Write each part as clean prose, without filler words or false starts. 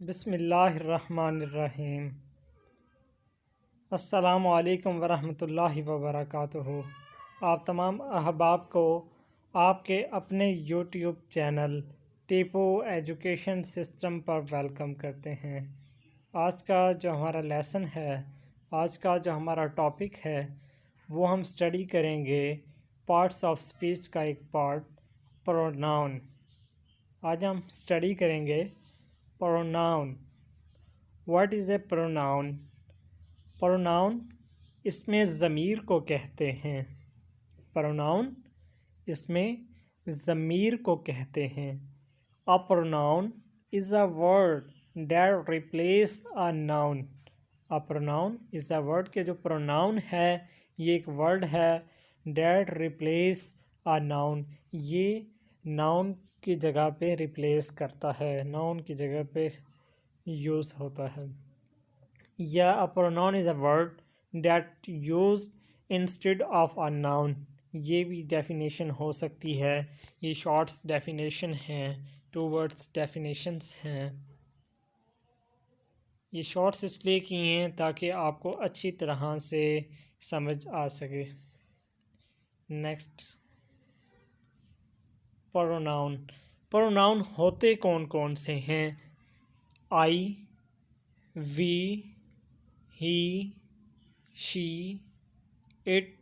बिस्मिल्लाहिर्रहमानिर्रहीम। अस्सलामु अलैकुम वरहमतुल्लाहि वबरकातुहू। आप तमाम अहबाब को आपके अपने YouTube channel Tipu education system पर वेलकम करते हैं। आज का जो हमारा लेसन है, आज का जो हमारा टॉपिक है, वो हम स्टडी करेंगे पार्ट्स ऑफ स्पीच का एक पार्ट प्रोनाउन। आज हम स्टडी करेंगे pronoun. What is a pronoun? Pronoun इसमें ज़मीर को कहते हैं। प्रोनाउन इसमें ज़मीर को कहते हैं। A pronoun is a word that replace a noun. A pronoun is a word के जो प्रोनाउन है ये एक वर्ड है दैट रिप्लेस अ नाउन। ये नाउन की जगह पे रिप्लेस करता है, नाउन की जगह पे यूज़ होता है। या a pronoun is a word that use instead of a noun. ये भी डेफिनेशन हो सकती है। ये शॉर्ट्स डेफिनेशन हैं, टू वर्ड्स डेफिनेशंस हैं। ये शॉर्ट्स इसलिए किए हैं ताकि आपको अच्छी तरह से समझ आ सके। Next, pronoun. प्रोनाउन होते कौन कौन से हैं? I, we, he, she, it,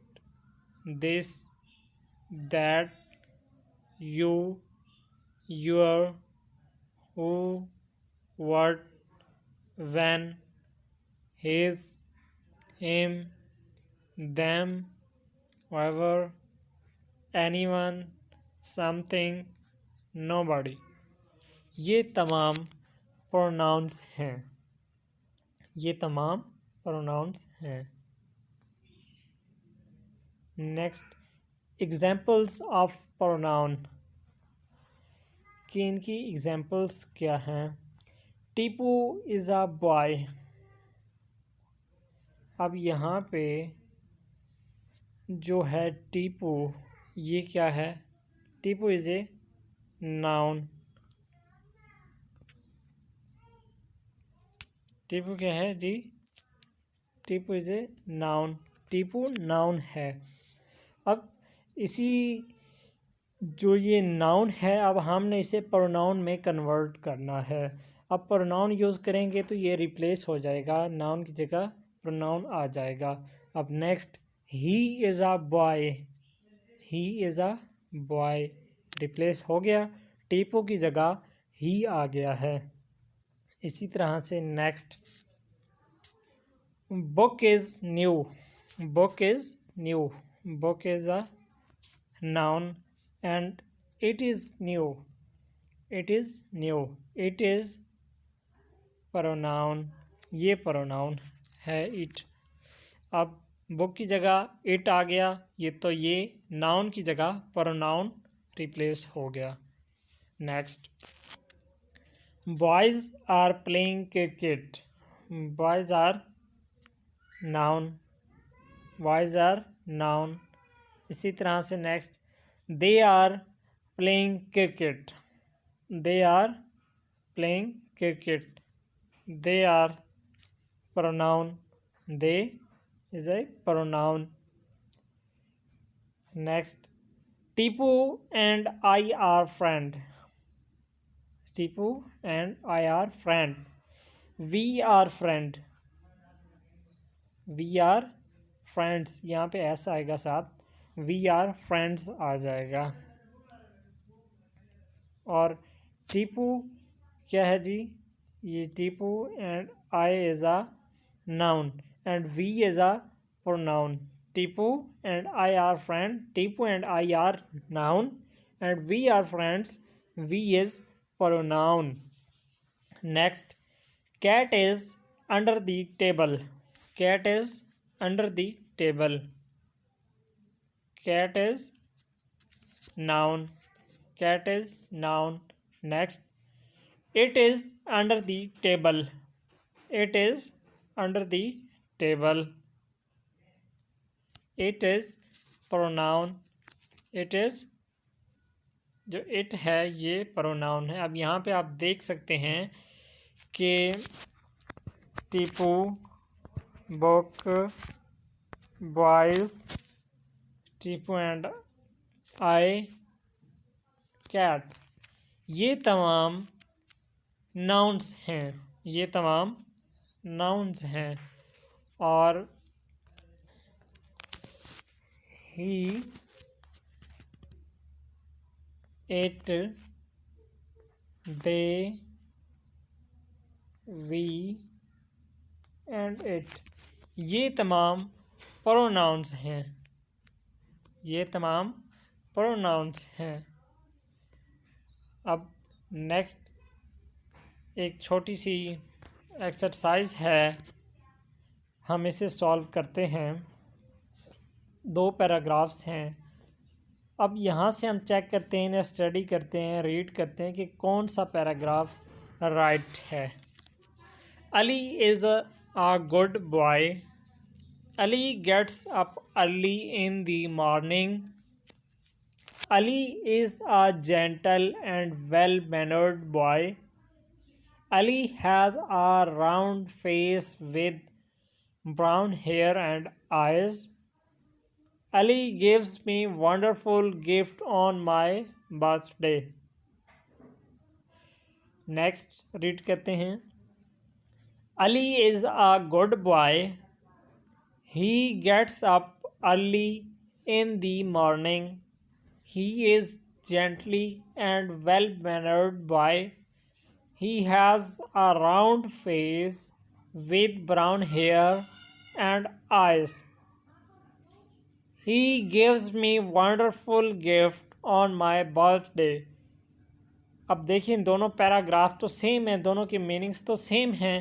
this, that, you, your, who, what, when, his, him, them, whoever, anyone, something, nobody। ये तमाम प्रोनाउंस हैं। ये तमाम प्रोनाउंस हैं। Next, examples of pronoun. कि इनकी एग्जाम्पल्स क्या हैं? Tipu is a boy. अब यहाँ पे जो है टीपू, ये क्या है? Tipu is a noun. Tipu क्या है जी? Tipu is a noun. Tipu noun है। अब इसी जो ये नाउन है, अब हमने इसे प्रोनाउन में कन्वर्ट करना है। अब प्रोनाउन यूज़ करेंगे तो ये रिप्लेस हो जाएगा, नाउन की जगह प्रोनाउन आ जाएगा। अब next, he is a boy. He is a boy replace हो गया, टीपू की जगह ही आ गया है। इसी तरह से next, book is new. Book is new. Book is a noun and it is new। it is new। it is pronoun। ये pronoun है it। अब book की जगह it आ गया, ये noun की जगह pronoun replace हो गया। next, boys are playing cricket। boys are noun। boys are noun। इसी तरह से next, they are playing cricket. They are playing cricket. They are pronoun. They is a pronoun. Next, Tipu and I are friend. Tipu and I are friend. We are friend. We are friends. यहाँ पे ऐसा आएगा साथ, we are friends आ जाएगा। और टीपू क्या है जी? ये Tipu and I is a noun and we is a pronoun. Tipu and I are friend. Tipu and I are noun and we are friends. We is pronoun. Next, cat is under the table. Cat is under the table. cat is noun। cat is noun। next, it is under the table। it is under the table। it is pronoun। it is जो it है ये pronoun है। अब यहाँ पे आप देख सकते हैं के Tipu book boys Tipu and I cat. ये तमाम नाउन्स हैं, ये तमाम नाउन्स हैं। और he it they we and it, ये तमाम प्रोनाउंस हैं, ये तमाम प्रोनाउंस हैं। अब नेक्स्ट एक छोटी सी एक्सरसाइज है, हम इसे सॉल्व करते हैं। 2 पैराग्राफ्स हैं। अब यहाँ से हम चेक करते हैं, इन्हें स्टडी करते हैं, रीड करते हैं कि कौन सा पैराग्राफ राइट है। Ali is a good boy. Ali gets up early in the morning. Ali is a gentle and well-mannered boy. Ali has a round face with brown hair and eyes. Ali gives me wonderful gift on my birthday. Next read करते हैं। Ali is a good boy. He gets up early in the morning. He is gently and well-mannered boy. He has a round face with brown hair and eyes. He gives me wonderful gift on my birthday. अब देखिए दोनों paragraph तो same हैं, दोनों के meanings तो same हैं,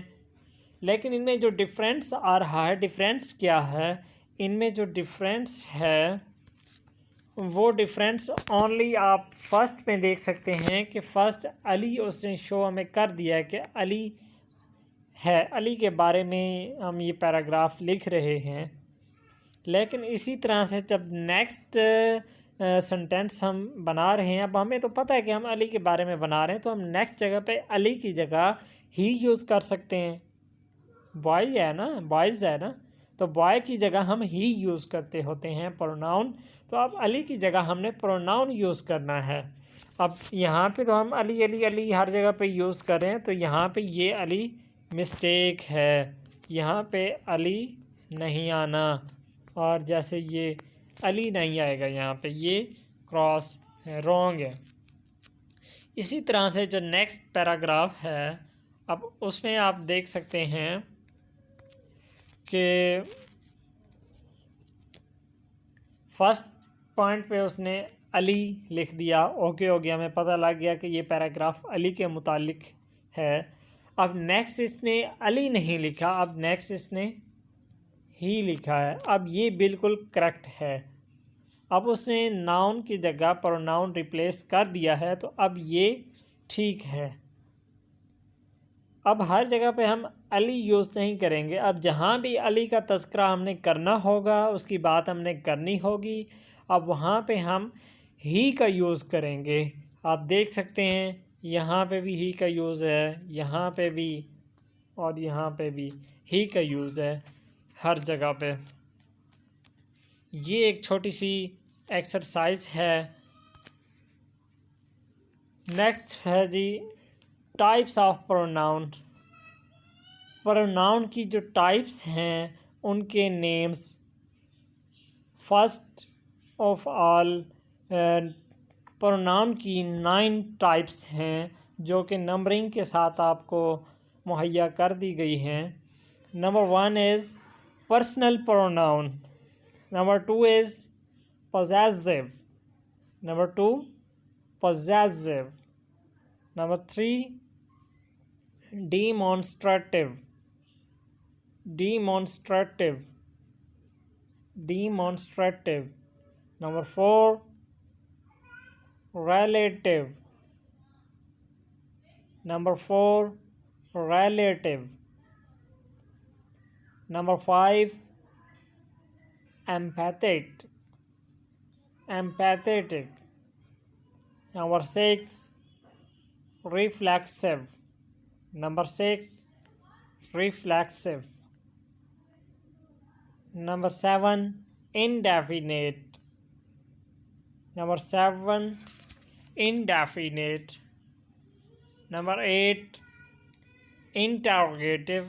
लेकिन इनमें जो डिफरेंस आ रहा है, डिफरेंस क्या है? इनमें जो डिफरेंस है वो डिफरेंस ओनली आप फर्स्ट में देख सकते हैं कि फ़र्स्ट अली उसने शो हमें कर दिया है कि अली है, अली के बारे में हम ये पैराग्राफ लिख रहे हैं। लेकिन इसी तरह से जब नेक्स्ट सेंटेंस हम बना रहे हैं, अब हमें तो पता है कि हम अली के बारे में बना रहे हैं, तो हम नेक्स्ट जगह पे अली की जगह ही यूज़ कर सकते हैं। बॉय है ना, बॉयज़ है ना, तो बॉय की जगह हम ही यूज़ करते होते हैं प्रोनाउन। तो अब अली की जगह हमने प्रोनाउन यूज़ करना है। अब यहाँ पे तो हम अली अली अली हर जगह पे यूज़ कर रहे हैं, तो यहाँ पे ये अली मिस्टेक है, यहाँ पे अली नहीं आना, और जैसे ये अली नहीं आएगा, यहाँ पे ये क्रॉस है, रॉन्ग है। इसी तरह से जो नेक्स्ट पैराग्राफ है, अब उसमें आप देख सकते हैं कि फर्स्ट पॉइंट पे उसने अली लिख दिया, ओके हो गया, हमें पता लग गया कि ये पैराग्राफ अली के मुतालिक है। अब नेक्स्ट इसने अली नहीं लिखा, अब नेक्स्ट इसने ही लिखा है। अब ये बिल्कुल करेक्ट है। अब उसने नाउन की जगह प्रोनाउन रिप्लेस कर दिया है, तो अब ये ठीक है। अब हर जगह पे हम अली यूज़ नहीं करेंगे। अब जहाँ भी अली का तज़किरा हमने करना होगा, उसकी बात हमने करनी होगी, अब वहाँ पे हम ही का यूज़ करेंगे। आप देख सकते हैं यहाँ पे भी ही का यूज़ है, यहाँ पे भी, और यहाँ पे भी ही का यूज़ है हर जगह पे। ये एक छोटी सी एक्सरसाइज है। नेक्स्ट है जी टाइप्स ऑफ प्रोनाउन। प्रोनाउन की जो टाइप्स हैं उनके names. First of all pronoun की 9 टाइप्स हैं जो कि नंबरिंग के साथ आपको मुहैया कर दी गई हैं। Number 1 is personal pronoun. Number 2 is possessive. Number 2 possessive. Number 3 demonstrative. Demonstrative. Demonstrative. Number 4 relative. Number 4 relative. Number 5 empathetic. Empathetic. Number 6 reflexive. Number 6, reflexive. Number 7, indefinite. Number 7, indefinite. Number 8, interrogative.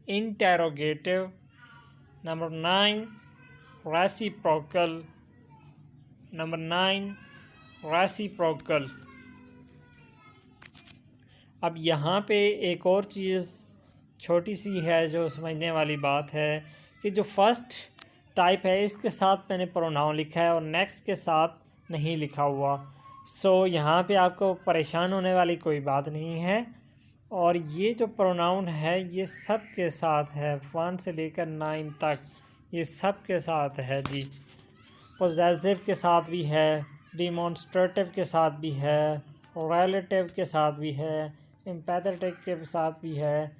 Interrogative. Number 9, reciprocal. Number 9, reciprocal. अब यहाँ पे एक और चीज़ छोटी सी है जो समझने वाली बात है कि जो फर्स्ट टाइप है इसके साथ मैंने प्रोनाउन लिखा है और नेक्स्ट के साथ नहीं लिखा हुआ। सो यहाँ पे आपको परेशान होने वाली कोई बात नहीं है। और ये जो प्रोनाउन है ये सब के साथ है, 1 से लेकर 9 तक ये सब के साथ है जी। पोजेसिव के साथ भी है, डिमॉन्स्ट्रेटिव के साथ भी है, रिलेटिव के साथ भी है, एम्पैथेटिक के साथ भी है,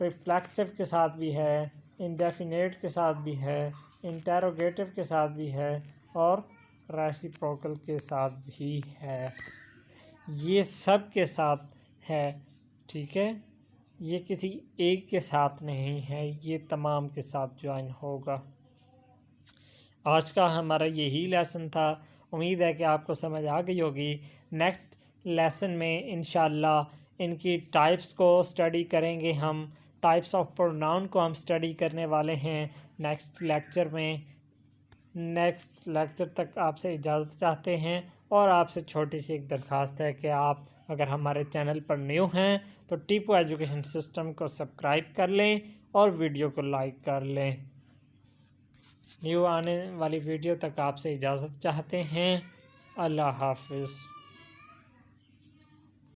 रिफ्लेक्सिव के साथ भी है, इंडेफिनेट के साथ भी है, इंटेरोगेटिव के साथ भी है और रेसिप्रोकल के साथ भी है। ये सब के साथ है, ठीक है। ये किसी एक के साथ नहीं है, ये तमाम के साथ ज्वाइन होगा। आज का हमारा यही लेसन था। उम्मीद है कि आपको समझ आ गई होगी। नेक्स्ट लेसन में इंशाल्लाह इनकी टाइप्स को स्टडी करेंगे हम। टाइप्स ऑफ प्रोनाउन को हम स्टडी करने वाले हैं नेक्स्ट लेक्चर में। नेक्स्ट लेक्चर तक आपसे इजाज़त चाहते हैं और आपसे छोटी सी एक दरख्वास्त है कि आप अगर हमारे चैनल पर न्यू हैं तो टीपू एजुकेशन सिस्टम को सब्सक्राइब कर लें और वीडियो को लाइक कर लें। न्यू आने वाली वीडियो तक आपसे इजाज़त चाहते हैं। अल्लाह हाफिज़।